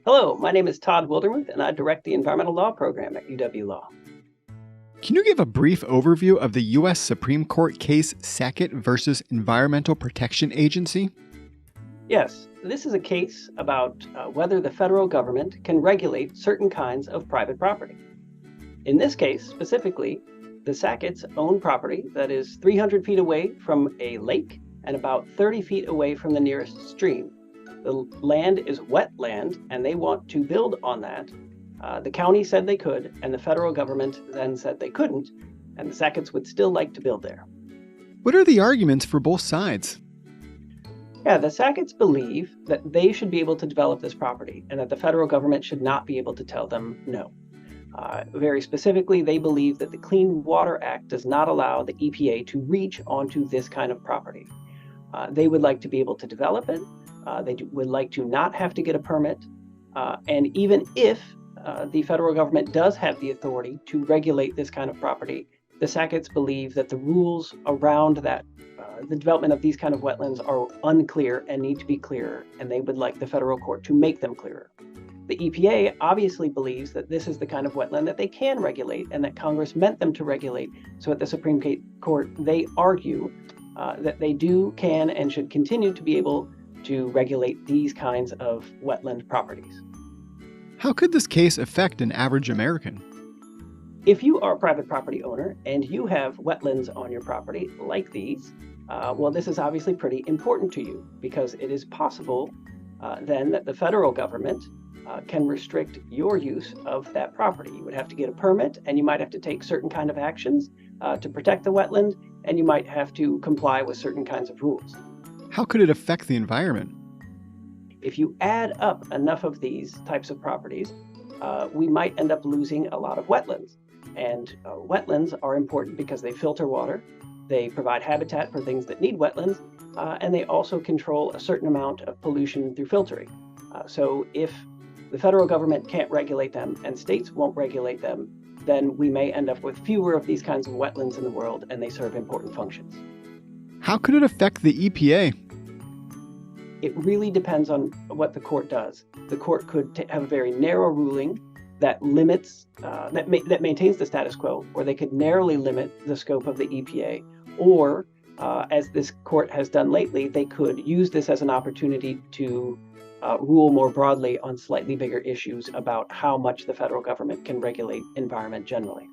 Hello, my name is Todd Wildermuth, and I direct the Environmental Law program at UW Law. Can you give a brief overview of the U.S. Supreme Court case Sackett versus Environmental Protection Agency? Yes, this is a case about whether the federal government can regulate certain kinds of private property. In this case, specifically, the Sacketts own property that is 300 feet away from a lake and about 30 feet away from the nearest stream. The land is wetland, and they want to build on that. The county said they could, and the federal government then said they couldn't, and the Sacketts would still like to build there. What are the arguments for both sides? Yeah, the Sacketts believe that they should be able to develop this property and that the federal government should not be able to tell them no. Very specifically, they believe that the Clean Water Act does not allow the EPA to reach onto this kind of property. They would like to be able to develop it. Would like to not have to get a permit. And even if the federal government does have the authority to regulate this kind of property, the Sacketts believe that the rules around that, the development of these kind of wetlands are unclear and need to be clearer, and they would like the federal court to make them clearer. The EPA obviously believes that this is the kind of wetland that they can regulate and that Congress meant them to regulate. So at the Supreme Court, they argue that they can, and should continue to be able to regulate these kinds of wetland properties. How could this case affect an average American? If you are a private property owner and you have wetlands on your property like these, well, this is obviously pretty important to you because it is possible then that the federal government can restrict your use of that property. You would have to get a permit, and you might have to take certain kind of actions to protect the wetland, and you might have to comply with certain kinds of rules. How could it affect the environment? If you add up enough of these types of properties, we might end up losing a lot of wetlands. And wetlands are important because they filter water, they provide habitat for things that need wetlands, and they also control a certain amount of pollution through filtering. So if the federal government can't regulate them and states won't regulate them, then we may end up with fewer of these kinds of wetlands in the world, and they serve important functions. How could it affect the EPA? It really depends on what the court does. The court could have a very narrow ruling that limits, that maintains the status quo, or they could narrowly limit the scope of the EPA. Or, as this court has done lately, they could use this as an opportunity to rule more broadly on slightly bigger issues about how much the federal government can regulate environment generally.